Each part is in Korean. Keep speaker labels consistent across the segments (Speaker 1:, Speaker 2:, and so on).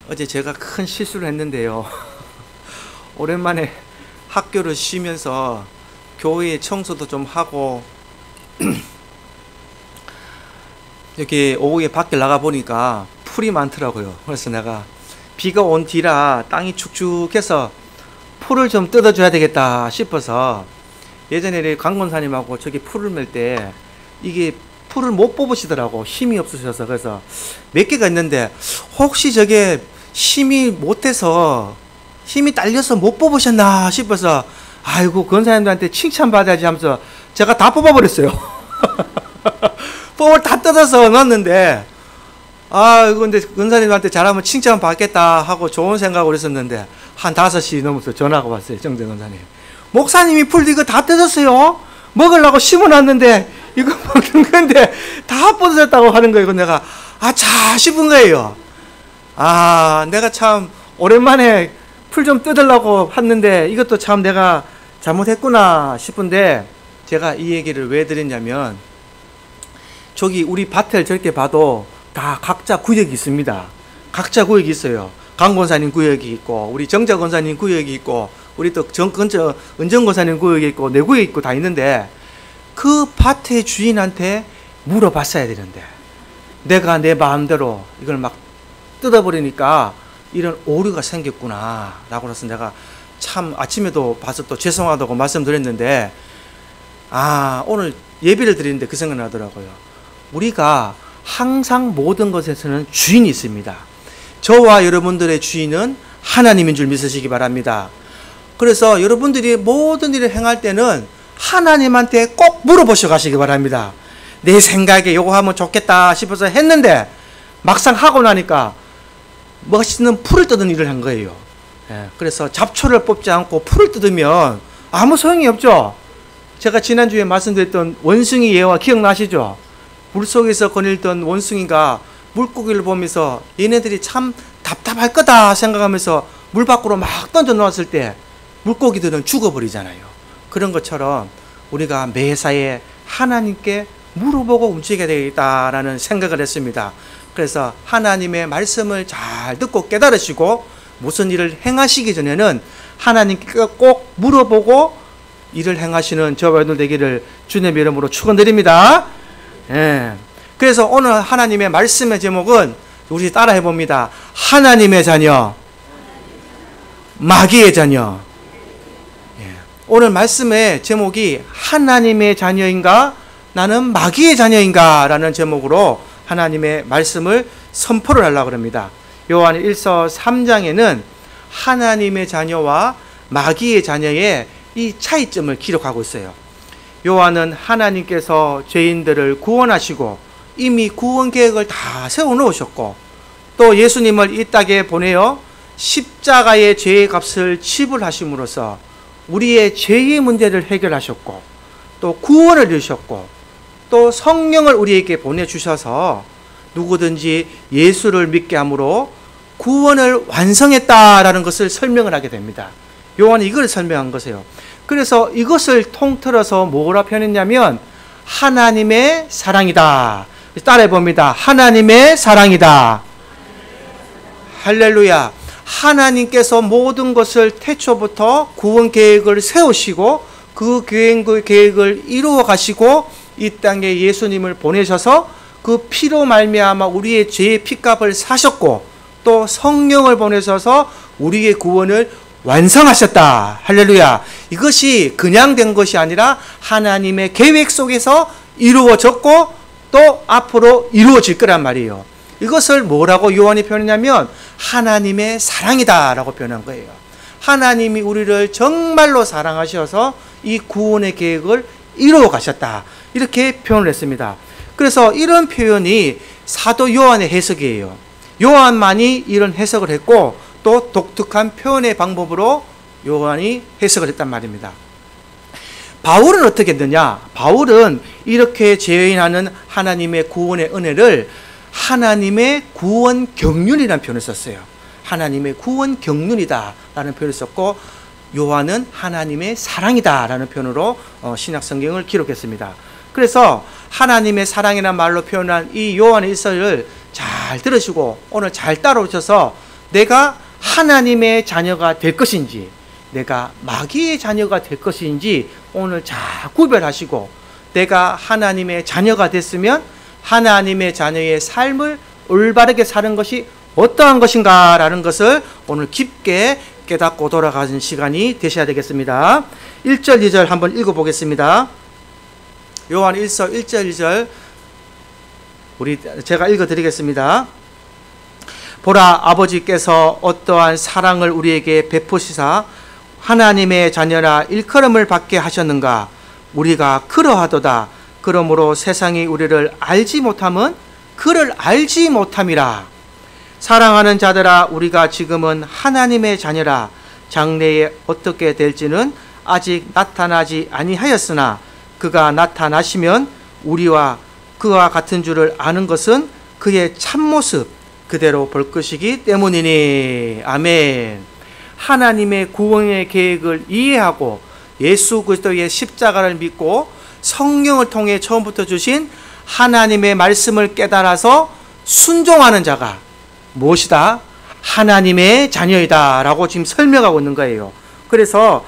Speaker 1: 어제 제가 큰 실수를 했는데요. 오랜만에 학교를 쉬면서 교회 청소도 좀 하고 이렇게 오후에 밖에 나가 보니까 풀이 많더라고요. 그래서 내가 비가 온 뒤라 땅이 축축해서 풀을 좀 뜯어줘야 되겠다 싶어서 예전에 강권사님하고 저기 풀을 멜 때 이게 풀을 못 뽑으시더라고. 힘이 없으셔서. 그래서 몇 개가 있는데 혹시 저게 힘이 못해서 힘이 딸려서 못 뽑으셨나 싶어서 아이고 권사님들한테 칭찬받아야지 하면서 제가 다 뽑아버렸어요. 뽑을 다 뜯어서 넣었는데 근데 권사님한테 잘하면 칭찬 받겠다 하고 좋은 생각으로 했었는데 한 5시 넘어서 전화가 왔어요. 정대 권사님, 목사님이 풀 이거 다 뜯었어요. 먹으려고 심어놨는데 이거 먹는 건데 다 부서졌다고 하는 거예요. 내가 자 싶은 거예요. 내가 참 오랜만에 풀 좀 뜯으려고 했는데 이것도 참 내가 잘못했구나 싶은데, 제가 이 얘기를 왜 드렸냐면 저기 우리 밭을 저렇게 봐도 다 각자 구역이 있습니다. 각자 구역이 있어요. 강 권사님 구역이 있고 우리 정자 권사님 구역이 있고 우리 또 은정 권사님 구역이 있고 내 구역이 있고 다 있는데 그 밭의 주인한테 물어봤어야 되는데 내가 내 마음대로 이걸 막 뜯어버리니까 이런 오류가 생겼구나 라고 해서 내가 참 아침에도 봐서 또 죄송하다고 말씀드렸는데 오늘 예배를 드리는데 그 생각이 나더라고요. 우리가 항상 모든 것에서는 주인이 있습니다. 저와 여러분들의 주인은 하나님인 줄 믿으시기 바랍니다. 그래서 여러분들이 모든 일을 행할 때는 하나님한테 꼭 물어보셔 가시기 바랍니다. 내 생각에 요거 하면 좋겠다 싶어서 했는데 막상 하고 나니까 멋있는 풀을 뜯은 일을 한 거예요. 그래서 잡초를 뽑지 않고 풀을 뜯으면 아무 소용이 없죠. 제가 지난주에 말씀드렸던 원숭이 예화 기억나시죠? 물속에서 거닐던 원숭이가 물고기를 보면서 얘네들이 참 답답할 거다 생각하면서 물 밖으로 막 던져 놓았을 때 물고기들은 죽어버리잖아요. 그런 것처럼 우리가 매사에 하나님께 물어보고 움직여야 되겠다라는 생각을 했습니다. 그래서 하나님의 말씀을 잘 듣고 깨달으시고 무슨 일을 행하시기 전에는 하나님께 꼭 물어보고 일을 행하시는 저와 여러분들 되기를 주님의 이름으로 축원드립니다. 그래서 오늘 하나님의 말씀의 제목은 우리 따라 해봅니다. 하나님의 자녀, 마귀의 자녀. 오늘 말씀의 제목이 하나님의 자녀인가 나는 마귀의 자녀인가 라는 제목으로 하나님의 말씀을 선포를 하려고 합니다. 요한 1서 3장에는 하나님의 자녀와 마귀의 자녀의 이 차이점을 기록하고 있어요. 요한은 하나님께서 죄인들을 구원하시고 이미 구원 계획을 다 세워놓으셨고 또 예수님을 이 땅에 보내어 십자가의 죄의 값을 지불하심으로써 우리의 죄의 문제를 해결하셨고 또 구원을 이루셨고 또 성령을 우리에게 보내주셔서 누구든지 예수를 믿게 함으로 구원을 완성했다라는 것을 설명을 하게 됩니다. 요한이 이걸 설명한 것이에요. 그래서 이것을 통틀어서 뭐라 표현했냐면 하나님의 사랑이다. 따라해 봅니다. 하나님의 사랑이다. 할렐루야. 하나님께서 모든 것을 태초부터 구원 계획을 세우시고 그 계획을 이루어 가시고 이 땅에 예수님을 보내셔서 그 피로 말미암아 우리의 죄의 피값을 사셨고 또 성령을 보내셔서 우리의 구원을 완성하셨다. 할렐루야. 이것이 그냥 된 것이 아니라 하나님의 계획 속에서 이루어졌고 또 앞으로 이루어질 거란 말이에요. 이것을 뭐라고 요한이 표현했냐면 하나님의 사랑이다 라고 표현한 거예요. 하나님이 우리를 정말로 사랑하셔서 이 구원의 계획을 이루어 가셨다. 이렇게 표현을 했습니다. 그래서 이런 표현이 사도 요한의 해석이에요. 요한만이 이런 해석을 했고 또 독특한 표현의 방법으로 요한이 해석을 했단 말입니다. 바울은 어떻게 했느냐? 바울은 이렇게 재현하는 하나님의 구원의 은혜를 하나님의 구원 경륜이라는 표현을 썼어요. 하나님의 구원 경륜이다 라는 표현을 썼고 요한은 하나님의 사랑이다 라는 표현으로 신약 성경을 기록했습니다. 그래서 하나님의 사랑이라는 말로 표현한 이 요한의 일서를 잘 들으시고 오늘 잘 따라오셔서 내가 하나님의 자녀가 될 것인지 내가 마귀의 자녀가 될 것인지 오늘 잘 구별하시고, 내가 하나님의 자녀가 됐으면 하나님의 자녀의 삶을 올바르게 사는 것이 어떠한 것인가 라는 것을 오늘 깊게 깨닫고 돌아가는 시간이 되셔야 되겠습니다. 1절 2절 한번 읽어보겠습니다. 요한 1서 1절 2절 제가 읽어드리겠습니다. 보라, 아버지께서 어떠한 사랑을 우리에게 베푸시사 하나님의 자녀라 일컬음을 받게 하셨는가. 우리가 그러하도다. 그러므로 세상이 우리를 알지 못함은 그를 알지 못함이라. 사랑하는 자들아, 우리가 지금은 하나님의 자녀라. 장래에 어떻게 될지는 아직 나타나지 아니하였으나 그가 나타나시면 우리와 그와 같은 줄을 아는 것은 그의 참모습 그대로 볼 것이기 때문이니. 아멘. 하나님의 구원의 계획을 이해하고 예수 그리스도의 십자가를 믿고 성령을 통해 처음부터 주신 하나님의 말씀을 깨달아서 순종하는 자가 무엇이다? 하나님의 자녀이다 라고 지금 설명하고 있는 거예요. 그래서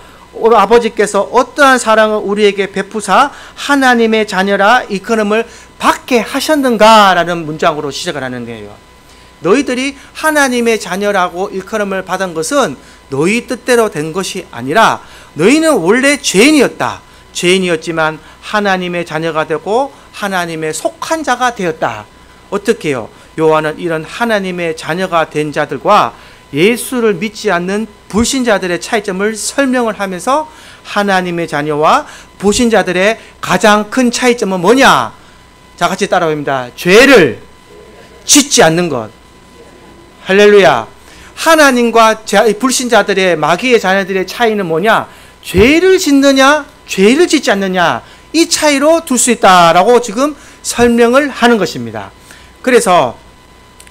Speaker 1: 아버지께서 어떠한 사랑을 우리에게 베푸사 하나님의 자녀라 이끌음을 받게 하셨는가 라는 문장으로 시작을 하는 거예요. 너희들이 하나님의 자녀라고 일컬음을 받은 것은 너희 뜻대로 된 것이 아니라 너희는 원래 죄인이었다. 죄인이었지만 하나님의 자녀가 되고 하나님의 속한 자가 되었다. 어떻게 해요? 요한은 이런 하나님의 자녀가 된 자들과 예수를 믿지 않는 불신자들의 차이점을 설명을 하면서 하나님의 자녀와 불신자들의 가장 큰 차이점은 뭐냐? 자, 같이 따라합니다. 죄를 짓지 않는 것. 할렐루야. 하나님과 불신자들의 마귀의 자녀들의 차이는 뭐냐? 죄를 짓느냐, 죄를 짓지 않느냐, 이 차이로 둘 수 있다라고 지금 설명을 하는 것입니다. 그래서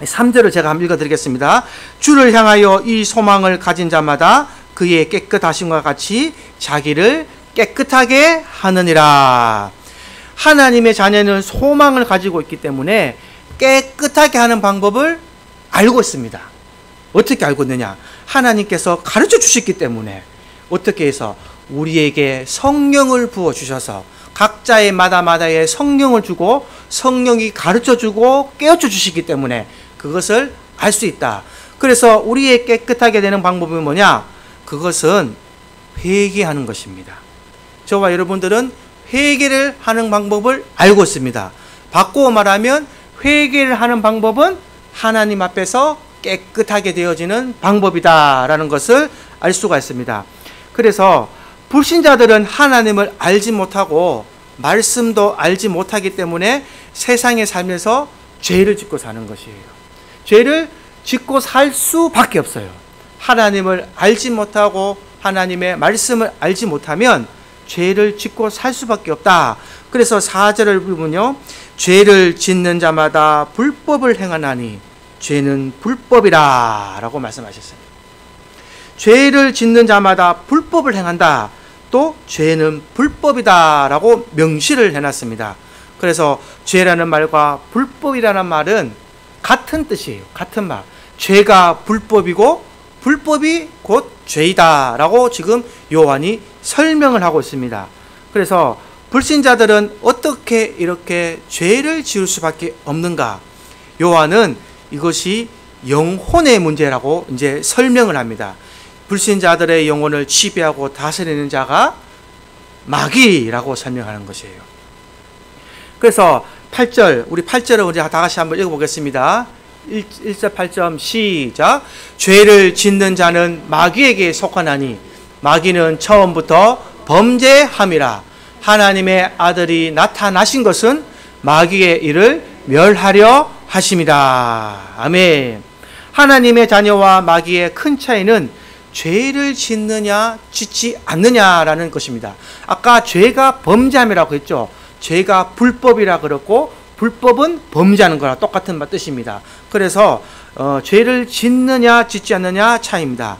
Speaker 1: 3절을 제가 한번 읽어드리겠습니다. 주를 향하여 이 소망을 가진 자마다 그의 깨끗하심과 같이 자기를 깨끗하게 하느니라. 하나님의 자녀는 소망을 가지고 있기 때문에 깨끗하게 하는 방법을 알고 있습니다. 어떻게 알고 있느냐? 하나님께서 가르쳐 주셨기 때문에. 어떻게 해서? 우리에게 성령을 부어주셔서 각자의 마다마다의 성령을 주고 성령이 가르쳐 주고 깨우쳐 주시기 때문에 그것을 알 수 있다. 그래서 우리의 깨끗하게 되는 방법이 뭐냐? 그것은 회개하는 것입니다. 저와 여러분들은 회개를 하는 방법을 알고 있습니다. 바꾸어 말하면 회개를 하는 방법은 하나님 앞에서 깨끗하게 되어지는 방법이다라는 것을 알 수가 있습니다. 그래서 불신자들은 하나님을 알지 못하고 말씀도 알지 못하기 때문에 세상의 삶에서 죄를 짓고 사는 것이에요. 죄를 짓고 살 수밖에 없어요. 하나님을 알지 못하고 하나님의 말씀을 알지 못하면 죄를 짓고 살 수밖에 없다. 그래서 4절을 보면요, 죄를 짓는 자마다 불법을 행하나니 죄는 불법이라 라고 말씀하셨어요. 죄를 짓는 자마다 불법을 행한다. 또 죄는 불법이다 라고 명시를 해놨습니다. 그래서 죄라는 말과 불법이라는 말은 같은 뜻이에요. 같은 말. 죄가 불법이고 불법이 곧 죄이다 라고 지금 요한이 설명을 하고 있습니다. 그래서 불신자들은 어떻게 이렇게 죄를 지을 수밖에 없는가? 요한은 이것이 영혼의 문제라고 이제 설명을 합니다. 불신자들의 영혼을 지배하고 다스리는 자가 마귀라고 설명하는 것이에요. 그래서 8절, 우리 8절을 우리 다 같이 한번 읽어보겠습니다. 1절 8절 시작. 죄를 짓는 자는 마귀에게 속하나니 마귀는 처음부터 범죄함이라. 하나님의 아들이 나타나신 것은 마귀의 일을 멸하려 하심이다. 아멘. 하나님의 자녀와 마귀의 큰 차이는 죄를 짓느냐 짓지 않느냐라는 것입니다. 아까 죄가 범죄함이라고 했죠. 죄가 불법이라 그랬고 불법은 범죄하는 거랑 똑같은 뜻입니다. 그래서 죄를 짓느냐 짓지 않느냐 차이입니다.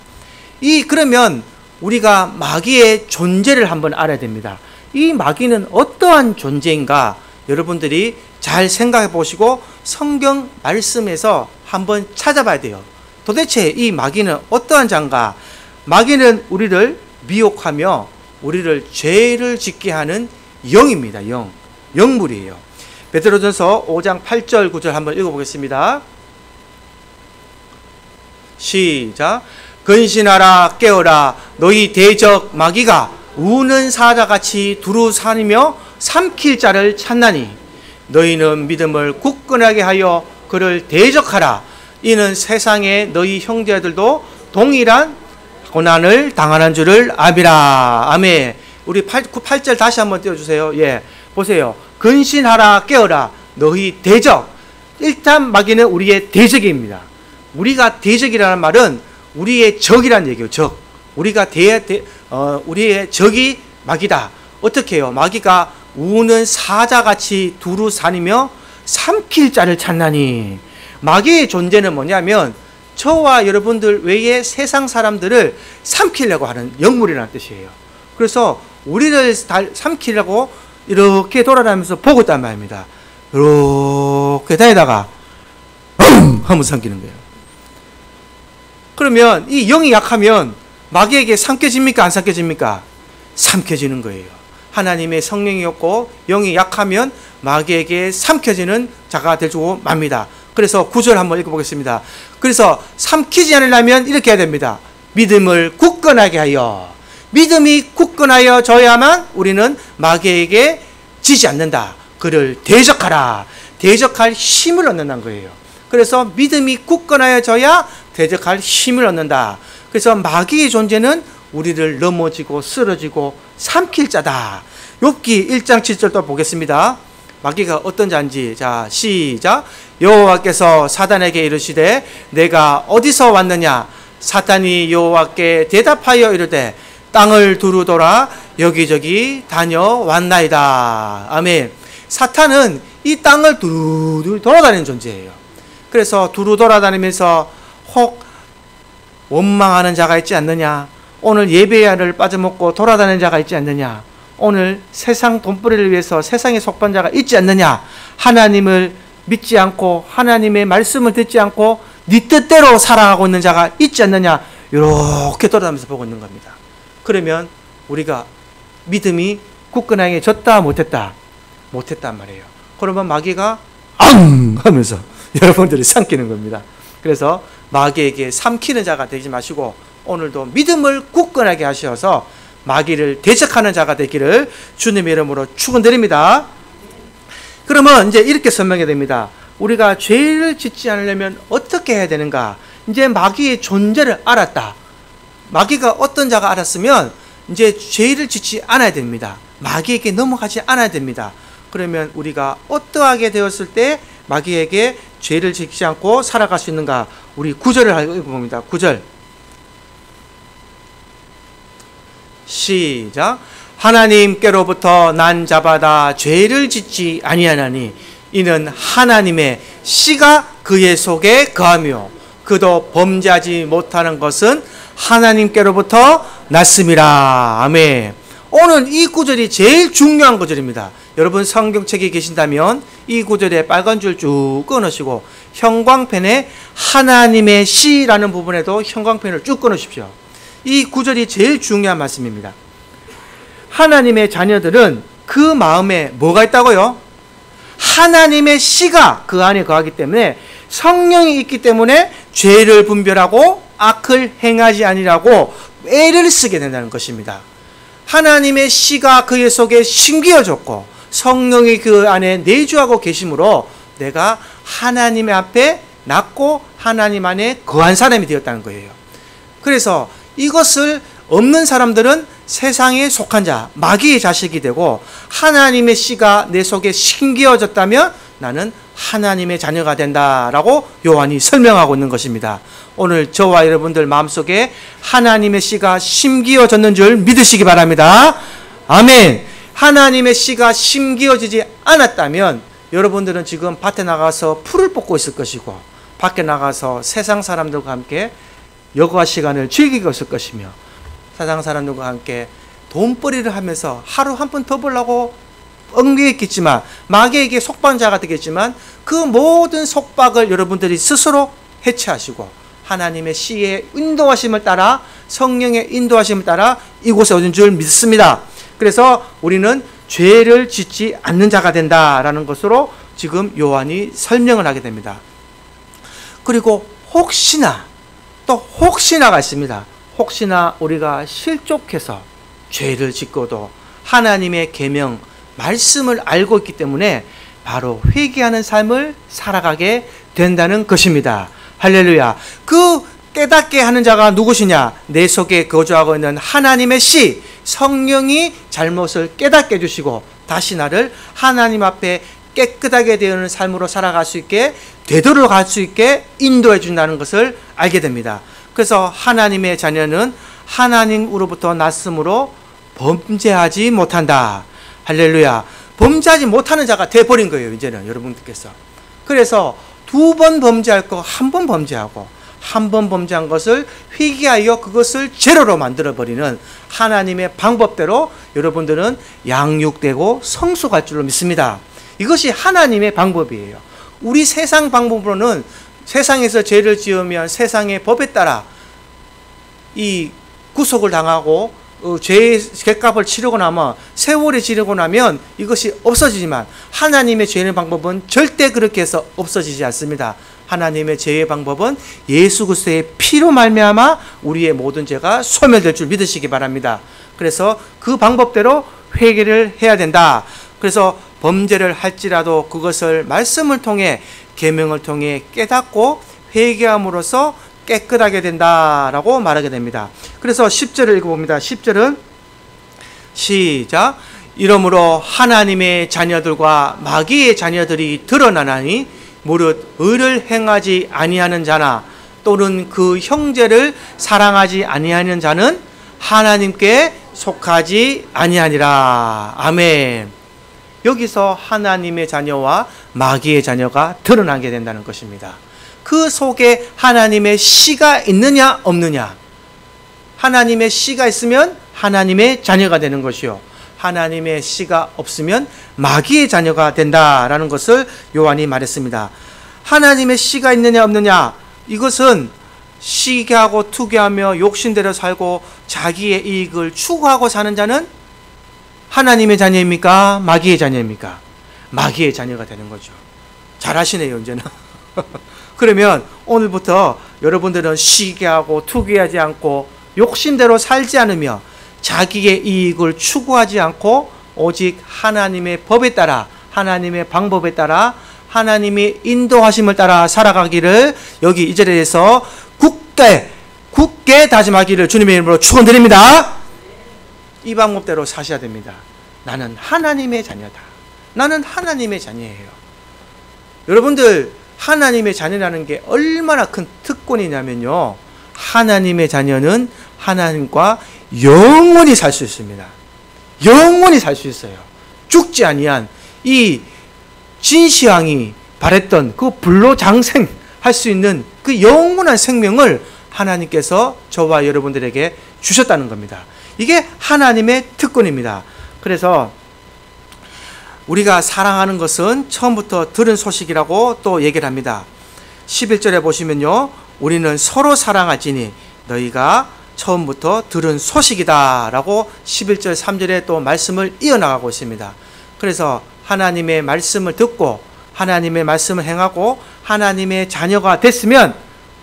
Speaker 1: 그러면 우리가 마귀의 존재를 한번 알아야 됩니다. 이 마귀는 어떠한 존재인가 여러분들이 잘 생각해 보시고 성경 말씀에서 한번 찾아봐야 돼요. 도대체 이 마귀는 어떠한 자인가? 마귀는 우리를 미혹하며 우리를 죄를 짓게 하는 영입니다. 영물이에요. 베드로전서 5장 8절 9절 한번 읽어보겠습니다. 시작. 근신하라 깨어라 너희 대적 마귀가 우는 사자같이 두루 사니며 삼킬 자를 찾나니 너희는 믿음을 굳건하게 하여 그를 대적하라. 이는 세상에 너희 형제들도 동일한 고난을 당하는 줄을 아미라. 아멘. 우리 8절 다시 한번 띄워주세요. 예, 보세요. 근신하라 깨어라 너희 대적. 일단 마귀는 우리의 대적입니다. 우리가 대적이라는 말은 우리의 적이라는 얘기예요. 적. 우리의 적이 마귀다. 어떻게 해요? 마귀가 우는 사자같이 두루 사니며 삼킬 자를 찾나니. 마귀의 존재는 뭐냐면 저와 여러분들 외에 세상 사람들을 삼키려고 하는 영물이라는 뜻이에요. 그래서 우리를 삼키려고 이렇게 돌아다니면서 보고 있단 말입니다. 이렇게 다니다가 하면 삼키는 거예요. 그러면 이 영이 약하면 마귀에게 삼켜집니까? 안 삼켜집니까? 삼켜지는 거예요. 하나님의 성령이 없고 영이 약하면 마귀에게 삼켜지는 자가 되고 맙니다. 그래서 9절 한번 읽어보겠습니다. 그래서 삼키지 않으려면 이렇게 해야 됩니다. 믿음을 굳건하게 하여. 믿음이 굳건하여 져야만 우리는 마귀에게 지지 않는다. 그를 대적하라. 대적할 힘을 얻는다는 거예요. 그래서 믿음이 굳건하여 져야 대적할 힘을 얻는다. 그래서 마귀의 존재는 우리를 넘어지고 쓰러지고 삼킬 자다. 욥기 1장 7절도 보겠습니다. 마귀가 어떤 자인지. 자, 시작. 여호와께서 사단에게 이르시되 내가 어디서 왔느냐? 사탄이 여호와께 대답하여 이르되 땅을 두루 돌아 여기저기 다녀왔나이다. 아멘. 사탄은 이 땅을 두루 돌아다니는 존재예요. 그래서 두루 돌아다니면서 혹 원망하는 자가 있지 않느냐? 오늘 예배야를 빠져먹고 돌아다니는 자가 있지 않느냐? 오늘 세상 돈벌이를 위해서 세상에 속한 자가 있지 않느냐? 하나님을 믿지 않고 하나님의 말씀을 듣지 않고 네 뜻대로 살아가고 있는 자가 있지 않느냐? 이렇게 돌아다니면서 보고 있는 겁니다. 그러면 우리가 믿음이 굳건하게 졌다 못했다? 못했단 말이에요. 그러면 마귀가 앙 하면서 여러분들이 삼키는 겁니다. 그래서 마귀에게 삼키는 자가 되지 마시고 오늘도 믿음을 굳건하게 하셔서 마귀를 대적하는 자가 되기를 주님의 이름으로 축원드립니다. 그러면 이제 이렇게 설명해야 됩니다. 우리가 죄를 짓지 않으려면 어떻게 해야 되는가? 이제 마귀의 존재를 알았다. 마귀가 어떤 자가 알았으면 이제 죄를 짓지 않아야 됩니다. 마귀에게 넘어가지 않아야 됩니다. 그러면 우리가 어떠하게 되었을 때 마귀에게 죄를 짓지 않고 살아갈 수 있는가? 우리 9절을 읽어봅니다. 9절 시작. 하나님께로부터 난 자마다 죄를 짓지 아니하나니 이는 하나님의 씨가 그의 속에 거하며 그도 범죄하지 못하는 것은 하나님께로부터 났음이라. 아멘. 오늘 이 구절이 제일 중요한 구절입니다. 여러분 성경책에 계신다면 이 구절에 빨간 줄 쭉 끊으시고 형광펜에 하나님의 씨라는 부분에도 형광펜을 쭉 끊으십시오. 이 구절이 제일 중요한 말씀입니다. 하나님의 자녀들은 그 마음에 뭐가 있다고요? 하나님의 씨가 그 안에 거하기 때문에 성령이 있기 때문에 죄를 분별하고 악을 행하지 아니라고 애를 쓰게 된다는 것입니다. 하나님의 씨가 그의 속에 심기어졌고 성령이 그 안에 내주하고 계심으로 내가 하나님 앞에 낮고 하나님 안에 거한 사람이 되었다는 거예요. 그래서 이것을 없는 사람들은 세상에 속한 자, 마귀의 자식이 되고 하나님의 씨가 내 속에 심기어졌다면 나는 하나님의 자녀가 된다라고 요한이 설명하고 있는 것입니다. 오늘 저와 여러분들 마음속에 하나님의 씨가 심기어졌는 줄 믿으시기 바랍니다. 아멘. 하나님의 씨가 심기어지지 않았다면 여러분들은 지금 밭에 나가서 풀을 뽑고 있을 것이고 밖에 나가서 세상 사람들과 함께 여가 시간을 즐기고 있을 것이며 세상 사람들과 함께 돈벌이를 하면서 하루 한 푼 더 벌려고 얽매였겠지만 마귀에게 속박한 자가 되겠지만 그 모든 속박을 여러분들이 스스로 해체하시고 하나님의 씨의 인도하심을 따라, 성령의 인도하심을 따라 이곳에 오는 줄 믿습니다. 그래서 우리는 죄를 짓지 않는 자가 된다라는 것으로 지금 요한이 설명을 하게 됩니다. 그리고 혹시나가 있습니다. 혹시나 우리가 실족해서 죄를 짓고도 하나님의 계명, 말씀을 알고 있기 때문에 바로 회개하는 삶을 살아가게 된다는 것입니다. 할렐루야. 그 깨닫게 하는 자가 누구시냐? 내 속에 거주하고 있는 하나님의 씨, 성령이 잘못을 깨닫게 해주시고 다시 나를 하나님 앞에 깨끗하게 되는 삶으로 살아갈 수 있게, 되돌아갈 수 있게 인도해 준다는 것을 알게 됩니다. 그래서 하나님의 자녀는 하나님으로부터 났으므로 범죄하지 못한다. 할렐루야. 범죄하지 못하는 자가 돼버린 거예요, 이제는 여러분들께서. 그래서 2번 범죄할 거 1번 범죄하고, 1번 범죄한 것을 회개하여 그것을 제로로 만들어버리는 하나님의 방법대로 여러분들은 양육되고 성숙할 줄로 믿습니다. 이것이 하나님의 방법이에요. 우리 세상 방법으로는 세상에서 죄를 지으면 세상의 법에 따라 이 구속을 당하고 죄의 죗값을 치르고 나면, 세월이 지르고 나면 이것이 없어지지만 하나님의 죄의 방법은 절대 그렇게 해서 없어지지 않습니다. 하나님의 죄의 방법은 예수 그리스도의 피로 말미암아 우리의 모든 죄가 소멸될 줄 믿으시기 바랍니다. 그래서 그 방법대로 회개를 해야 된다. 그래서 범죄를 할지라도 그것을 말씀을 통해, 계명을 통해 깨닫고 회개함으로써 깨끗하게 된다라고 말하게 됩니다. 그래서 10절을 읽어봅니다. 10절은 시작. 이러므로 하나님의 자녀들과 마귀의 자녀들이 드러나나니 무릇 의를 행하지 아니하는 자나 또는 그 형제를 사랑하지 아니하는 자는 하나님께 속하지 아니하니라. 아멘. 여기서 하나님의 자녀와 마귀의 자녀가 드러나게 된다는 것입니다. 그 속에 하나님의 씨가 있느냐 없느냐. 하나님의 씨가 있으면 하나님의 자녀가 되는 것이요, 하나님의 씨가 없으면 마귀의 자녀가 된다라는 것을 요한이 말했습니다. 하나님의 씨가 있느냐 없느냐, 이것은 시기하고 투기하며 욕심대로 살고 자기의 이익을 추구하고 사는 자는 하나님의 자녀입니까? 마귀의 자녀입니까? 마귀의 자녀가 되는 거죠. 잘하시네요, 이제는. 그러면 오늘부터 여러분들은 시기하고 투기하지 않고 욕심대로 살지 않으며 자기의 이익을 추구하지 않고 오직 하나님의 법에 따라, 하나님의 방법에 따라, 하나님의 인도하심을 따라 살아가기를 여기 이 자리에서 굳게 다짐하기를 주님의 이름으로 축원드립니다. 이 방법대로 사셔야 됩니다. 나는 하나님의 자녀다. 나는 하나님의 자녀예요. 여러분들, 하나님의 자녀라는 게 얼마나 큰 특권이냐면요, 하나님의 자녀는 하나님과 영원히 살 수 있습니다. 영원히 살 수 있어요. 죽지 아니한 이 진시황이 바랬던 그 불로장생 할 수 있는 그 영원한 생명을 하나님께서 저와 여러분들에게 주셨다는 겁니다. 이게 하나님의 특권입니다. 그래서 우리가 사랑하는 것은 처음부터 들은 소식이라고 또 얘기를 합니다. 11절에 보시면요, 우리는 서로 사랑하지니 너희가 처음부터 들은 소식이다 라고 11절 3절에 또 말씀을 이어나가고 있습니다. 그래서 하나님의 말씀을 듣고 하나님의 말씀을 행하고 하나님의 자녀가 됐으면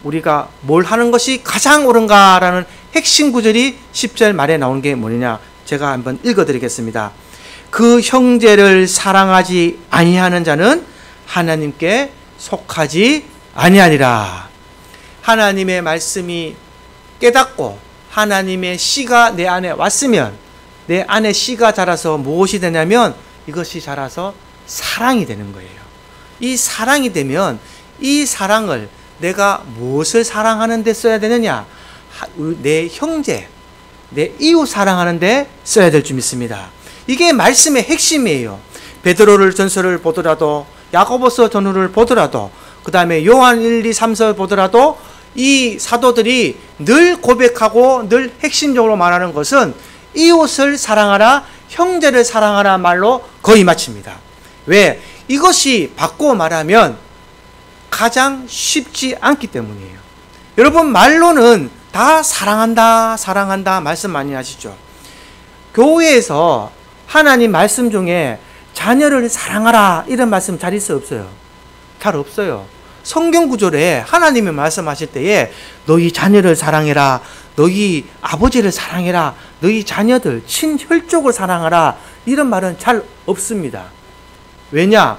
Speaker 1: 우리가 뭘 하는 것이 가장 옳은가라는 핵심 구절이 10절 말에 나오는 게 뭐냐, 제가 한번 읽어드리겠습니다. 그 형제를 사랑하지 아니하는 자는 하나님께 속하지 아니하니라. 하나님의 말씀이 깨닫고 하나님의 씨가 내 안에 왔으면, 내 안에 씨가 자라서 무엇이 되냐면 이것이 자라서 사랑이 되는 거예요. 이 사랑이 되면 이 사랑을 내가 무엇을 사랑하는 데 써야 되느냐, 내 형제, 내 이웃 사랑하는 데 써야 될 줄 믿습니다. 이게 말씀의 핵심이에요. 베드로를 전서를 보더라도, 야고보서 전후를 보더라도, 그 다음에 요한 1, 2, 3서 보더라도 이 사도들이 늘 고백하고 늘 핵심적으로 말하는 것은 이웃을 사랑하라, 형제를 사랑하라 말로 거의 마칩니다. 왜? 이것이 바꾸어 말하면 가장 쉽지 않기 때문이에요. 여러분 말로는 다 사랑한다 사랑한다 말씀 많이 하시죠. 교회에서 하나님 말씀 중에 자녀를 사랑하라 이런 말씀 잘 있어요 없어요? 잘 없어요. 성경 구절에 하나님이 말씀하실 때에 너희 자녀를 사랑해라, 너희 아버지를 사랑해라, 너희 자녀들 친혈족을 사랑하라 이런 말은 잘 없습니다. 왜냐?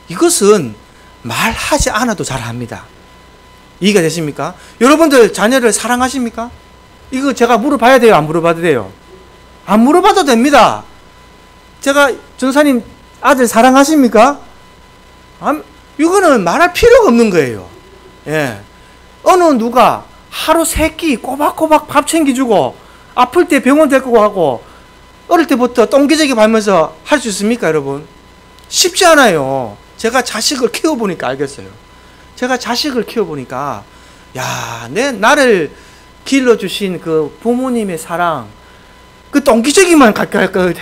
Speaker 1: 이것은 말하지 않아도 잘 합니다. 이해가 되십니까? 여러분들 자녀를 사랑하십니까? 이거 제가 물어봐야 돼요? 안 물어봐도 돼요? 안 물어봐도 됩니다. 제가 전사님 아들 사랑하십니까? 이거는 말할 필요가 없는 거예요. 예. 어느 누가 하루 3끼 꼬박꼬박 밥 챙겨주고 아플 때 병원 데리고 가고 어릴 때부터 똥기저귀 밟으면서 할 수 있습니까 여러분? 쉽지 않아요. 제가 자식을 키워보니까 알겠어요. 제가 자식을 키워보니까 나를 길러주신 그 부모님의 사랑 그 똥기저귀만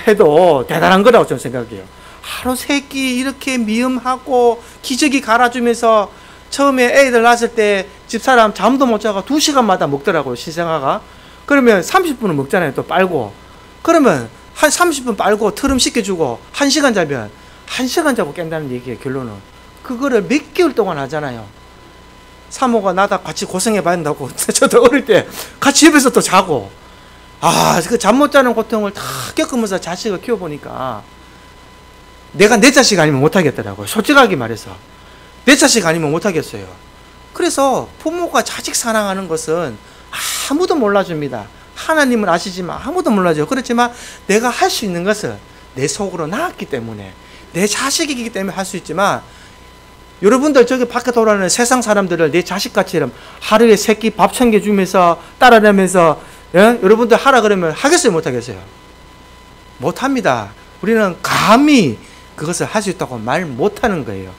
Speaker 1: 해도 대단한 거라고 저는 생각해요. 하루 3끼 이렇게 미음하고 기저귀 갈아주면서 처음에 애들 낳았을 때 집사람 잠도 못 자고 2시간마다 먹더라고요 신생아가. 그러면 30분은 먹잖아요 또 빨고. 그러면 한 30분 빨고 트름 씻겨주고 1시간 자면 1시간 자고 깬다는 얘기예요 결론은. 그거를 몇 개월 동안 하잖아요. 사모가 나다 같이 고생해봐야 한다고 저도 어릴 때 같이 옆에서 또 자고 그 잠 못 자는 고통을 다 겪으면서 자식을 키워보니까 내가 내 자식 아니면 못하겠더라고요. 솔직하게 말해서 내 자식 아니면 못하겠어요. 그래서 부모가 자식 사랑하는 것은 아무도 몰라줍니다. 하나님은 아시지만 아무도 몰라줘요. 그렇지만 내가 할 수 있는 것은 내 속으로 낳았기 때문에 내 자식이기 때문에 할 수 있지만 여러분들 저기 밖에 돌아다니는 세상 사람들을 내 자식같이 하루에 3끼 밥 챙겨주면서 따라다니면서 여러분들 하라 그러면 하겠어요 못하겠어요? 못합니다. 우리는 감히 그것을 할 수 있다고 말 못하는 거예요.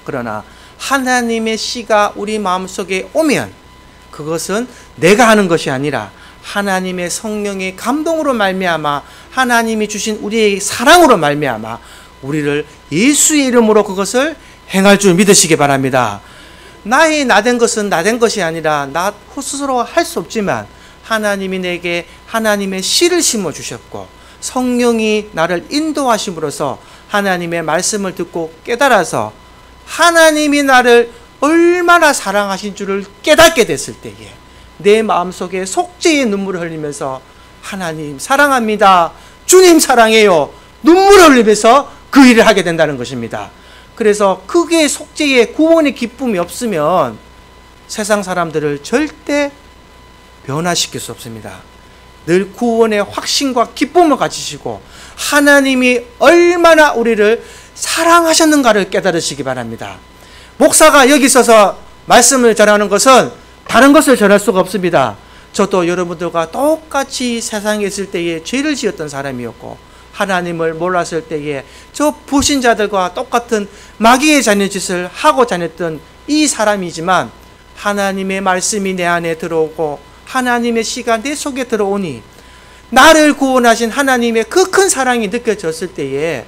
Speaker 1: 그러나 하나님의 씨가 우리 마음속에 오면 그것은 내가 하는 것이 아니라 하나님의 성령의 감동으로 말미암아 하나님이 주신 우리의 사랑으로 말미암아 우리를 예수의 이름으로 그것을 행할 줄 믿으시기 바랍니다. 나의 나된 것은 나된 것이 아니라 나 스스로 할 수 없지만 하나님이 내게 하나님의 씨를 심어주셨고 성령이 나를 인도하심으로써 하나님의 말씀을 듣고 깨달아서 하나님이 나를 얼마나 사랑하신 줄을 깨닫게 됐을 때에 내 마음속에 속죄의 눈물을 흘리면서 하나님 사랑합니다. 주님 사랑해요. 눈물을 흘리면서 그 일을 하게 된다는 것입니다. 그래서 그게 속죄의 구원의 기쁨이 없으면 세상 사람들을 절대 변화시킬 수 없습니다. 늘 구원의 확신과 기쁨을 가지시고 하나님이 얼마나 우리를 사랑하셨는가를 깨달으시기 바랍니다. 목사가 여기 있어서 말씀을 전하는 것은 다른 것을 전할 수가 없습니다. 저도 여러분들과 똑같이 세상에 있을 때에 죄를 지었던 사람이었고 하나님을 몰랐을 때에 저 불신자들과 똑같은 마귀의 자녀짓을 하고 다녔던 이 사람이지만 하나님의 말씀이 내 안에 들어오고 하나님의 씨가 내 속에 들어오니 나를 구원하신 하나님의 그 큰 사랑이 느껴졌을 때에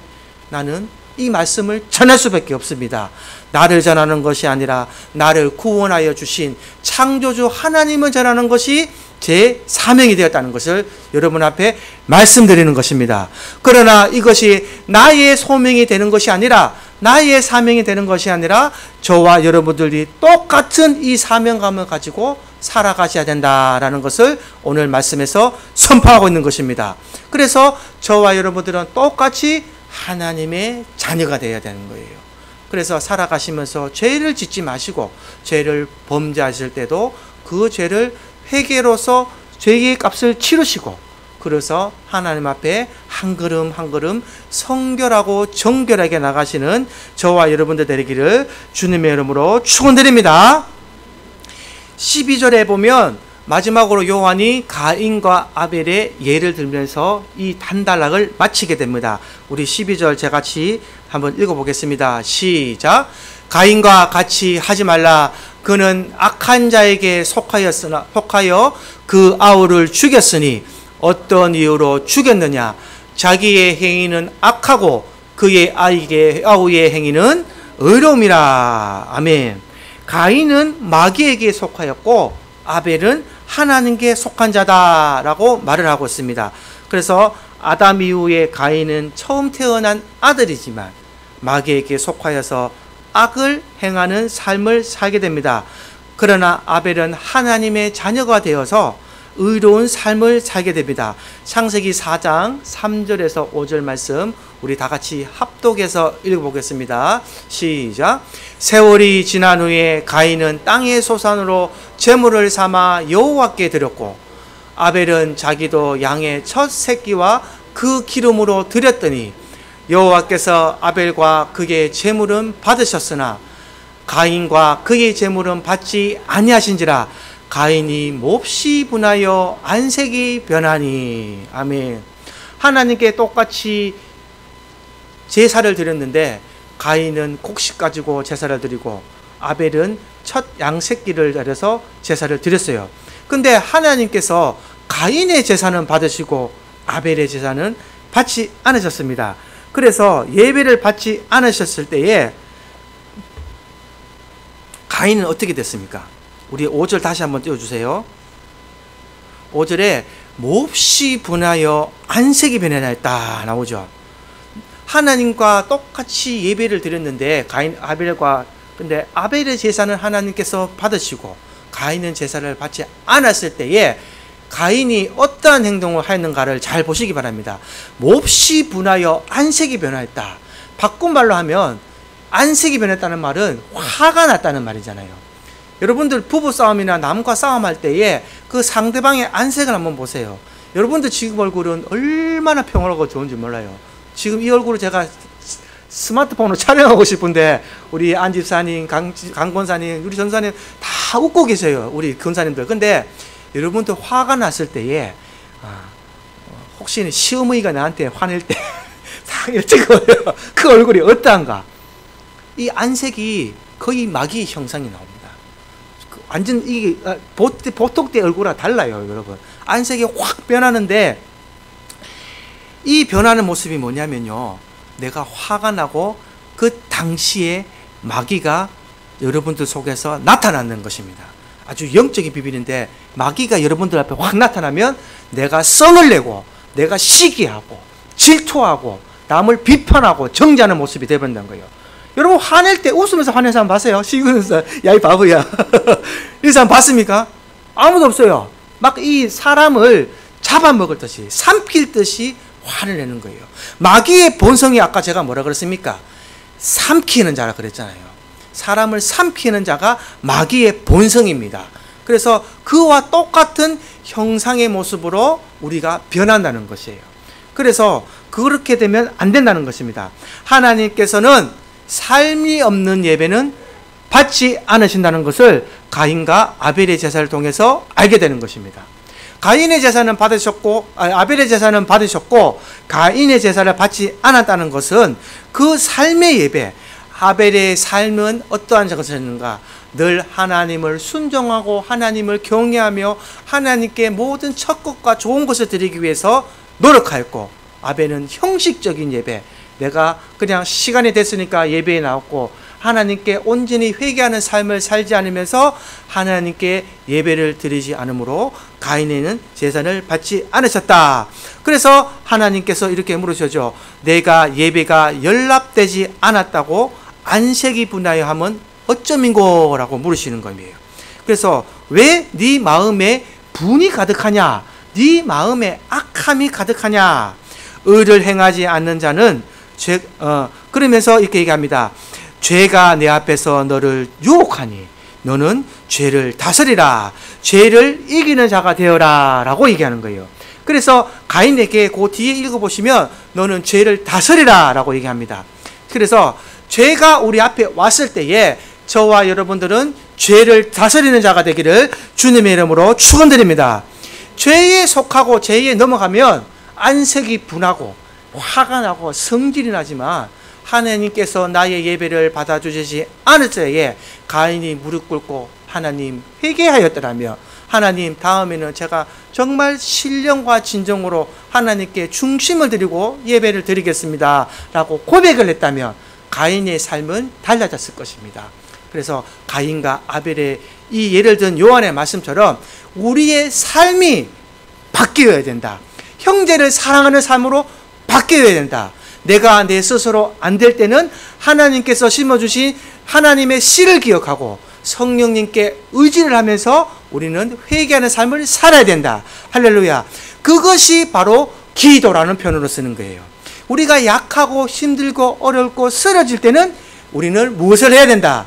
Speaker 1: 나는 이 말씀을 전할 수밖에 없습니다. 나를 전하는 것이 아니라 나를 구원하여 주신 창조주 하나님을 전하는 것이 제 사명이 되었다는 것을 여러분 앞에 말씀드리는 것입니다. 그러나 이것이 나의 소명이 되는 것이 아니라 나의 사명이 되는 것이 아니라 저와 여러분들이 똑같은 이 사명감을 가지고 살아가셔야 된다라는 것을 오늘 말씀에서 선포하고 있는 것입니다. 그래서 저와 여러분들은 똑같이 하나님의 자녀가 되어야 되는 거예요. 그래서 살아가시면서 죄를 짓지 마시고 죄를 범죄하실 때도 그 죄를 회개로서 죄의 값을 치르시고 그래서 하나님 앞에 한 걸음 한 걸음 성결하고 정결하게 나가시는 저와 여러분들 되기를 주님의 이름으로 축원드립니다. 12절에 보면 마지막으로 요한이 가인과 아벨의 예를 들면서 이 단단락을 마치게 됩니다. 우리 12절 제가 같이 한번 읽어보겠습니다. 시작. 가인과 같이 하지 말라. 그는 악한 자에게 속하여 그 아우를 죽였으니 어떤 이유로 죽였느냐? 자기의 행위는 악하고 그의 아우의 행위는 의로움이라. 아멘. 가인은 마귀에게 속하였고 아벨은 하나님께 속한 자다라고 말을 하고 있습니다. 그래서 아담 이후에 가인은 처음 태어난 아들이지만 마귀에게 속하여서 악을 행하는 삶을 살게 됩니다. 그러나 아벨은 하나님의 자녀가 되어서 의로운 삶을 살게 됩니다. 창세기 4장 3절에서 5절 말씀 우리 다 같이 합독해서 읽어보겠습니다. 시작. 세월이 지난 후에 가인은 땅의 소산으로 제물을 삼아 여호와께 드렸고 아벨은 자기도 양의 첫 새끼와 그 기름으로 드렸더니 여호와께서 아벨과 그의 제물은 받으셨으나 가인과 그의 제물은 받지 아니하신지라 가인이 몹시 분하여 안색이 변하니. 아멘. 하나님께 똑같이 제사를 드렸는데 가인은 곡식 가지고 제사를 드리고 아벨은 첫 양새끼를 드려서 제사를 드렸어요. 근데 하나님께서 가인의 제사는 받으시고 아벨의 제사는 받지 않으셨습니다. 그래서 예배를 받지 않으셨을 때에 가인은 어떻게 됐습니까? 우리 5절 다시 한번 띄워주세요. 5절에 몹시 분하여 안색이 변하였다 나오죠. 하나님과 똑같이 예배를 드렸는데 가인 아벨과 근데 아벨의 제사는 하나님께서 받으시고 가인은 제사를 받지 않았을 때에 가인이 어떠한 행동을 하였는가를 잘 보시기 바랍니다. 몹시 분하여 안색이 변하였다. 바꾼 말로 하면 안색이 변했다는 말은 화가 났다는 말이잖아요. 여러분들 부부싸움이나 남과 싸움할 때에 그 상대방의 안색을 한번 보세요. 여러분들 지금 얼굴은 얼마나 평화롭고 좋은지 몰라요. 지금 이 얼굴을 제가 스마트폰으로 촬영하고 싶은데 우리 안 집사님, 강 권사님, 우리 전사님 다 웃고 계세요. 우리 권사님들. 근데 여러분들 화가 났을 때에 혹시 시어머니가 나한테 화낼 때 딱 이렇게 찍어요. 그 얼굴이 어떠한가? 이 안색이 거의 마귀의 형상이 나옵니다. 완전 이게 보통 때 얼굴과 달라요, 여러분. 안색이 확 변하는데 이 변하는 모습이 뭐냐면요. 내가 화가 나고 그 당시에 마귀가 여러분들 속에서 나타나는 것입니다. 아주 영적인 비밀인데 마귀가 여러분들 앞에 확 나타나면 내가 성을 내고 내가 시기하고 질투하고 남을 비판하고 정죄하는 모습이 되어버린다는 거예요. 여러분 화낼 때 웃으면서 화내는 사람 봤어요? 시그면서 야 이 바보야 이 사람 봤습니까? 아무도 없어요. 막 이 사람을 잡아먹을 듯이 삼킬 듯이 화를 내는 거예요. 마귀의 본성이 아까 제가 뭐라 그랬습니까? 삼키는 자라 그랬잖아요. 사람을 삼키는 자가 마귀의 본성입니다. 그래서 그와 똑같은 형상의 모습으로 우리가 변한다는 것이에요. 그래서 그렇게 되면 안 된다는 것입니다. 하나님께서는 삶이 없는 예배는 받지 않으신다는 것을 가인과 아벨의 제사를 통해서 알게 되는 것입니다. 가인의 제사는 받으셨고 아벨의 제사는 받으셨고 가인의 제사를 받지 않았다는 것은 그 삶의 예배, 아벨의 삶은 어떠한 것이었는가? 늘 하나님을 순종하고 하나님을 경외하며 하나님께 모든 첫것과 좋은 것을 드리기 위해서 노력하였고 아벨은 형식적인 예배, 내가 그냥 시간이 됐으니까 예배에 나왔고 하나님께 온전히 회개하는 삶을 살지 않으면서 하나님께 예배를 드리지 않으므로 가인에는 제사를 받지 않으셨다. 그래서 하나님께서 이렇게 물으셔죠. 내가 예배가 연락되지 않았다고 안색이 분하여 하면 어쩌민고? 라고 물으시는 겁니다. 그래서 왜 네 마음에 분이 가득하냐? 네 마음에 악함이 가득하냐? 의를 행하지 않는 자는 그러면서 이렇게 얘기합니다. 죄가 내 앞에서 너를 유혹하니 너는 죄를 다스리라. 죄를 이기는 자가 되어라. 라고 얘기하는 거예요. 그래서 가인에게 그 뒤에 읽어보시면 너는 죄를 다스리라. 라고 얘기합니다. 그래서 죄가 우리 앞에 왔을 때에 저와 여러분들은 죄를 다스리는 자가 되기를 주님의 이름으로 축원드립니다. 죄에 속하고 죄에 넘어가면 안색이 분하고 화가 나고 성질이 나지만 하나님께서 나의 예배를 받아주시지 않을 때에 가인이 무릎 꿇고 하나님 회개하였더라며 하나님 다음에는 제가 정말 신령과 진정으로 하나님께 중심을 드리고 예배를 드리겠습니다 라고 고백을 했다면 가인의 삶은 달라졌을 것입니다. 그래서 가인과 아벨의 이 예를 든 요한의 말씀처럼 우리의 삶이 바뀌어야 된다. 형제를 사랑하는 삶으로 바뀌어야 된다. 내가 내 스스로 안 될 때는 하나님께서 심어주신 하나님의 씨를 기억하고 성령님께 의지를 하면서 우리는 회개하는 삶을 살아야 된다. 할렐루야. 그것이 바로 기도라는 표현으로 쓰는 거예요. 우리가 약하고 힘들고 어렵고 쓰러질 때는 우리는 무엇을 해야 된다?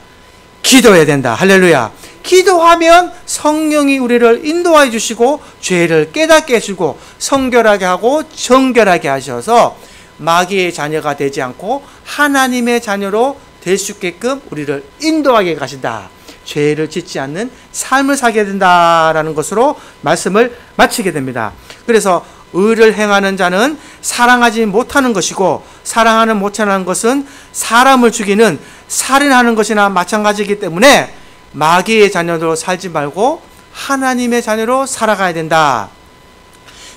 Speaker 1: 기도해야 된다. 할렐루야. 기도하면 성령이 우리를 인도해 주시고 죄를 깨닫게 해주고 성결하게 하고 정결하게 하셔서 마귀의 자녀가 되지 않고 하나님의 자녀로 될 수 있게끔 우리를 인도하게 가신다. 죄를 짓지 않는 삶을 살게 된다라는 것으로 말씀을 마치게 됩니다. 그래서 의를 행하는 자는 사랑하지 못하는 것이고 사랑하는 못하는 것은 사람을 죽이는 살인하는 것이나 마찬가지이기 때문에 마귀의 자녀로 살지 말고 하나님의 자녀로 살아가야 된다.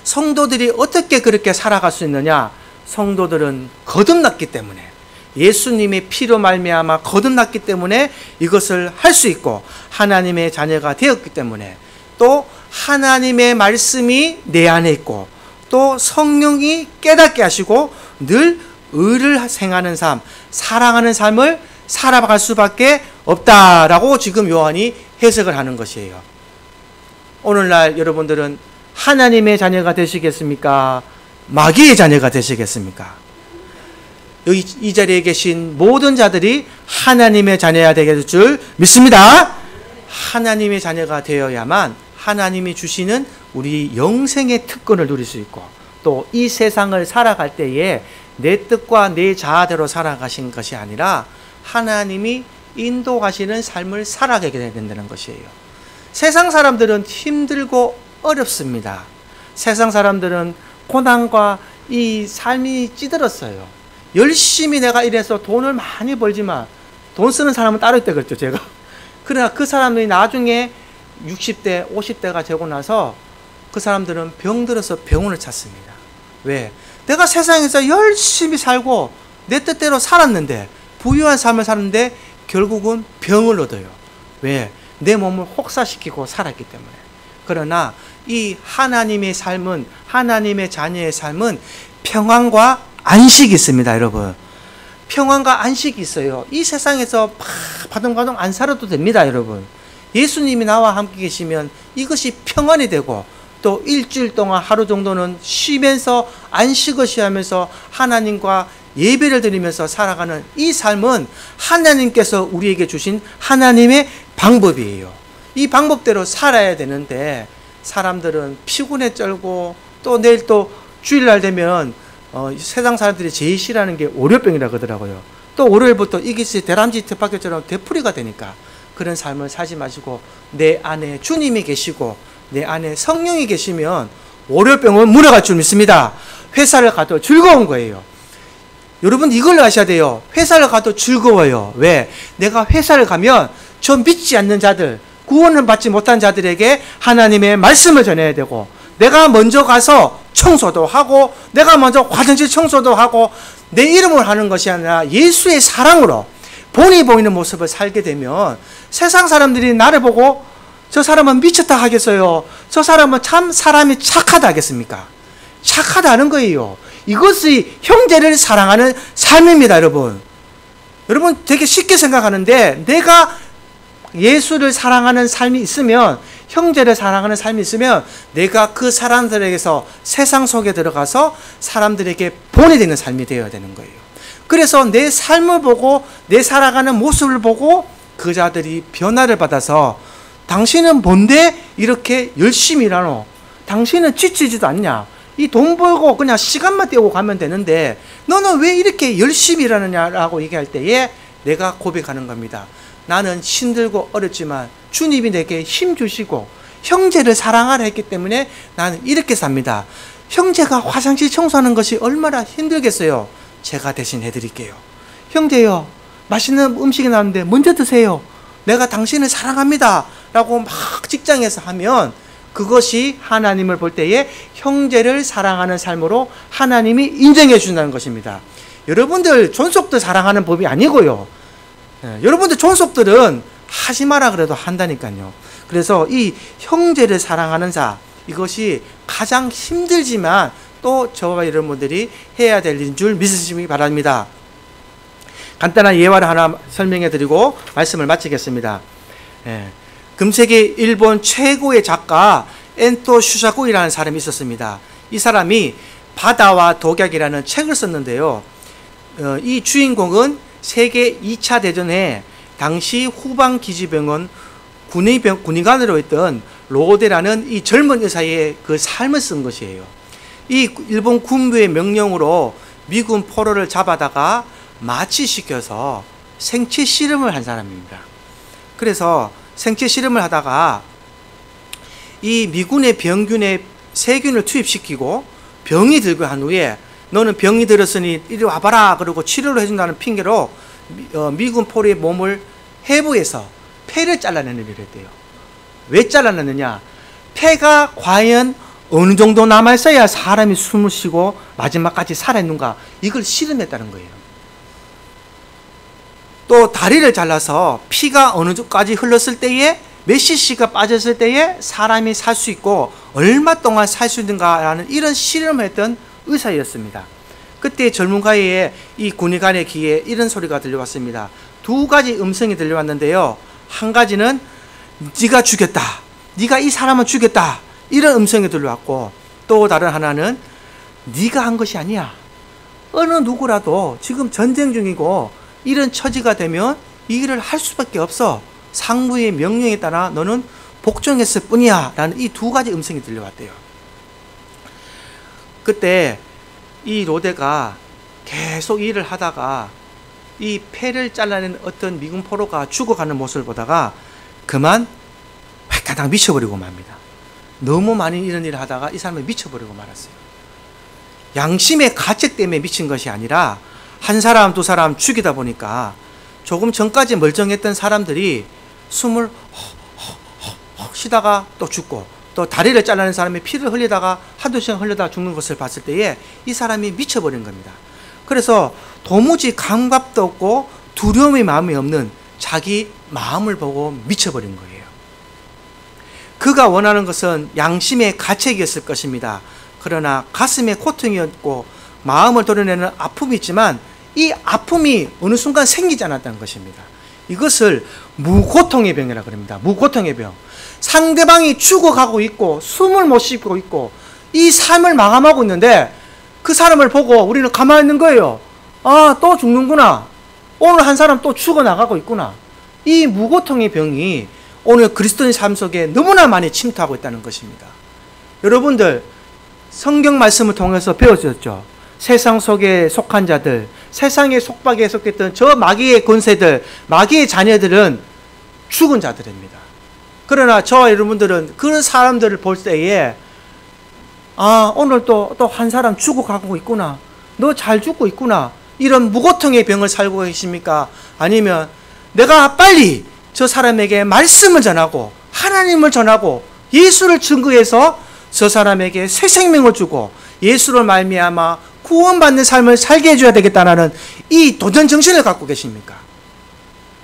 Speaker 1: 성도들이 어떻게 그렇게 살아갈 수 있느냐? 성도들은 거듭났기 때문에 예수님의 피로 말미암아 거듭났기 때문에 이것을 할 수 있고 하나님의 자녀가 되었기 때문에 또 하나님의 말씀이 내 안에 있고 또 성령이 깨닫게 하시고 늘 의를 행하는 삶, 사랑하는 삶을 살아갈 수밖에 없다라고 지금 요한이 해석을 하는 것이에요. 오늘날 여러분들은 하나님의 자녀가 되시겠습니까? 마귀의 자녀가 되시겠습니까? 여기 이 자리에 계신 모든 자들이 하나님의 자녀가 되게 될 줄 믿습니다. 하나님의 자녀가 되어야만 하나님이 주시는 우리 영생의 특권을 누릴 수 있고 또 이 세상을 살아갈 때에 내 뜻과 내 자아대로 살아가신 것이 아니라 하나님이 인도하시는 삶을 살아가게 된다는 것이에요. 세상 사람들은 힘들고 어렵습니다. 세상 사람들은 고난과 이 삶이 찌들었어요. 열심히 내가 이래서 돈을 많이 벌지만 돈 쓰는 사람은 따로 있다 그랬죠, 제가. 그러나 그 사람들이 나중에 60대, 50대가 되고 나서 그 사람들은 병들어서 병원을 찾습니다. 왜? 내가 세상에서 열심히 살고 내 뜻대로 살았는데 부유한 삶을 사는데 결국은 병을 얻어요. 왜? 내 몸을 혹사시키고 살았기 때문에. 그러나 이 하나님의 삶은, 하나님의 자녀의 삶은 평안과 안식이 있습니다, 여러분. 평안과 안식이 있어요. 이 세상에서 바둥바둥 안 살아도 됩니다, 여러분. 예수님이 나와 함께 계시면 이것이 평안이 되고 또 일주일 동안 하루 정도는 쉬면서 안식을 취하면서 하나님과 예배를 드리면서 살아가는 이 삶은 하나님께서 우리에게 주신 하나님의 방법이에요. 이 방법대로 살아야 되는데 사람들은 피곤해 쩔고 또 내일 또 주일날 되면 세상 사람들이 제일 싫어하는 게 월요병이라고 하더라고요. 또 월요일부터 이것이 대람쥐 텃밭처럼 되풀이가 되니까 그런 삶을 살지 마시고 내 안에 주님이 계시고 내 안에 성령이 계시면 월요병은 물러갈 줄 믿습니다. 회사를 가도 즐거운 거예요. 여러분 이걸 아셔야 돼요. 회사를 가도 즐거워요. 왜? 내가 회사를 가면 저 믿지 않는 자들, 구원을 받지 못한 자들에게 하나님의 말씀을 전해야 되고 내가 먼저 가서 청소도 하고 내가 먼저 화장실 청소도 하고 내 이름을 하는 것이 아니라 예수의 사랑으로 본이 보이는 모습을 살게 되면 세상 사람들이 나를 보고 저 사람은 미쳤다 하겠어요. 저 사람은 참 사람이 착하다 하겠습니까? 착하다는 거예요. 이것이 형제를 사랑하는 삶입니다, 여러분. 여러분 되게 쉽게 생각하는데 내가 예수를 사랑하는 삶이 있으면 형제를 사랑하는 삶이 있으면 내가 그 사람들에게서 세상 속에 들어가서 사람들에게 본이 되는 삶이 되어야 되는 거예요. 그래서 내 삶을 보고 내 살아가는 모습을 보고 그 자들이 변화를 받아서 당신은 뭔데 이렇게 열심히 일하노? 당신은 지치지도 않냐? 이 돈 벌고 그냥 시간만 때우고 가면 되는데 너는 왜 이렇게 열심히 일하느냐라고 얘기할 때에 내가 고백하는 겁니다. 나는 힘들고 어렵지만 주님이 내게 힘 주시고 형제를 사랑하라 했기 때문에 나는 이렇게 삽니다. 형제가 화장실 청소하는 것이 얼마나 힘들겠어요. 제가 대신 해드릴게요. 형제요, 맛있는 음식이 나왔는데 먼저 드세요. 내가 당신을 사랑합니다 라고 막 직장에서 하면 그것이 하나님을 볼 때에 형제를 사랑하는 삶으로 하나님이 인정해 준다는 것입니다. 여러분들 존속도 사랑하는 법이 아니고요. 여러분들 존속들은 하지 마라 그래도 한다니까요. 그래서 이 형제를 사랑하는 자, 이것이 가장 힘들지만 또 저와 여러분들이 해야 될 일인 줄 믿으시기 바랍니다. 간단한 예화를 하나 설명해 드리고 말씀을 마치겠습니다. 금세기 일본 최고의 작가 엔토 슈사코이라는 사람이 있었습니다. 이 사람이 바다와 독약이라는 책을 썼는데요. 이 주인공은 세계 2차 대전에 당시 후방기지병원 군의관으로 있던 로데라는 이 젊은 의사의 그 삶을 쓴 것이에요. 이 일본 군부의 명령으로 미군 포로를 잡아다가 마취시켜서 생체 실험을 한 사람입니다. 그래서 생체 실험을 하다가 이 미군의 병균에 세균을 투입시키고 병이 들고 한 후에 너는 병이 들었으니 이리 와봐라 그러고 치료를 해준다는 핑계로 미군 포로의 몸을 해부해서 폐를 잘라내는 일을 했대요. 왜 잘라내느냐? 폐가 과연 어느 정도 남아있어야 사람이 숨을 쉬고 마지막까지 살아있는가, 이걸 실험했다는 거예요. 또 다리를 잘라서 피가 어느 정도까지 흘렀을 때에 몇 cc가 빠졌을 때에 사람이 살 수 있고 얼마 동안 살 수 있는가라는 이런 실험을 했던 의사였습니다. 그때 전문가의 이 군의관의 귀에 이런 소리가 들려왔습니다. 두 가지 음성이 들려왔는데요. 한 가지는 네가 죽였다, 네가 이 사람을 죽였다, 이런 음성이 들려왔고, 또 다른 하나는 네가 한 것이 아니야. 어느 누구라도 지금 전쟁 중이고 이런 처지가 되면 이 일을 할 수밖에 없어. 상부의 명령에 따라 너는 복종했을 뿐이야 라는 이 두 가지 음성이 들려왔대요. 그때 이 로데가 계속 일을 하다가 이 폐를 잘라낸 어떤 미군 포로가 죽어가는 모습을 보다가 그만 획가닥 미쳐버리고 맙니다. 너무 많이 이런 일을 하다가 이 사람이 미쳐버리고 말았어요. 양심의 가책 때문에 미친 것이 아니라 한 사람 두 사람 죽이다 보니까 조금 전까지 멀쩡했던 사람들이 숨을 헉 쉬다가 또 죽고, 또 다리를 잘라낸 사람이 피를 흘리다가 한두 시간 흘리다가 죽는 것을 봤을 때에 이 사람이 미쳐버린 겁니다. 그래서 도무지 감각도 없고 두려움의 마음이 없는 자기 마음을 보고 미쳐버린 거예요. 그가 원하는 것은 양심의 가책이었을 것입니다. 그러나 가슴에 고통이었고 마음을 도려내는 아픔이 있지만 이 아픔이 어느 순간 생기지 않았다는 것입니다. 이것을 무고통의 병이라고 합니다. 무고통의 병. 상대방이 죽어가고 있고 숨을 못 쉬고 있고 이 삶을 마감하고 있는데 그 사람을 보고 우리는 가만히 있는 거예요. 아, 또 죽는구나. 오늘 한 사람 또 죽어나가고 있구나. 이 무고통의 병이 오늘 그리스도인 삶 속에 너무나 많이 침투하고 있다는 것입니다. 여러분들 성경 말씀을 통해서 배웠었죠. 세상 속에 속한 자들, 세상의 속박에 속했던 저 마귀의 권세들, 마귀의 자녀들은 죽은 자들입니다. 그러나 저와 여러분들은 그런 사람들을 볼 때에 아, 오늘 또 한 사람 죽어가고 있구나. 너 잘 죽고 있구나. 이런 무고통의 병을 살고 계십니까? 아니면 내가 빨리 저 사람에게 말씀을 전하고 하나님을 전하고 예수를 증거해서 저 사람에게 새 생명을 주고 예수를 말미암아 구원받는 삶을 살게 해줘야 되겠다는 이 도전 정신을 갖고 계십니까?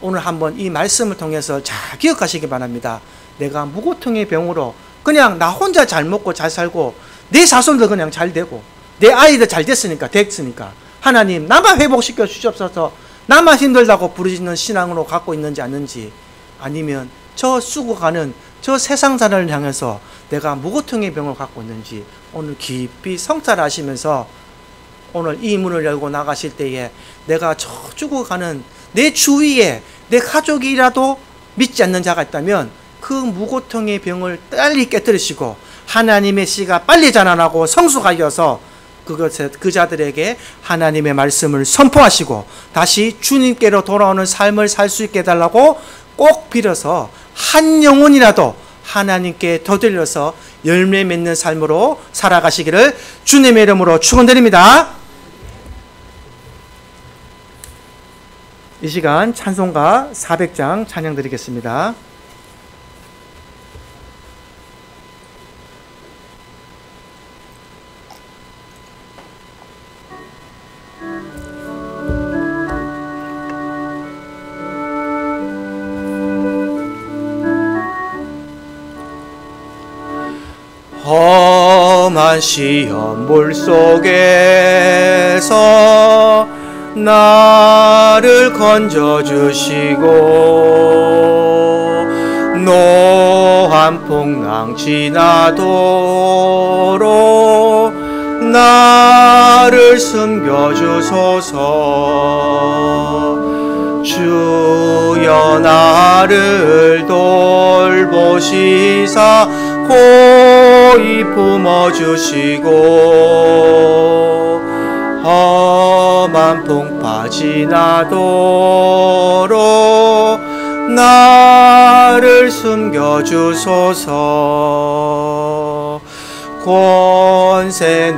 Speaker 1: 오늘 한번 이 말씀을 통해서 잘 기억하시기 바랍니다. 내가 무고통의 병으로 그냥 나 혼자 잘 먹고 잘 살고 내 자손도 그냥 잘 되고 내 아이들 잘 됐으니까 하나님 나만 회복시켜 주시옵소서. 나만 힘들다고 부르짖는 신앙으로 갖고 있는지 않는지, 아니면 저 죽어가는 저 세상사를 향해서 내가 무고통의 병을 갖고 있는지 오늘 깊이 성찰하시면서 오늘 이 문을 열고 나가실 때에 내가 저 죽어가는 내 주위에 내 가족이라도 믿지 않는 자가 있다면 그 무고통의 병을 빨리 깨뜨리시고 하나님의 씨가 빨리 자라나고 성숙하여서 그 자들에게 하나님의 말씀을 선포하시고 다시 주님께로 돌아오는 삶을 살 수 있게 해달라고 꼭 빌어서 한 영혼이라도 하나님께 더들려서 열매 맺는 삶으로 살아가시기를 주님의 이름으로 축원드립니다. 이 시간 찬송가 400장 찬양 드리겠습니다. 험한 시험 물속에서 나를 건져주시고 노한 풍랑 지나도록 나를 숨겨주소서. 주여 나를 돌보시사 고이 품어주시고 험한 풍파 지나도록 나를 숨겨주소서. 권세는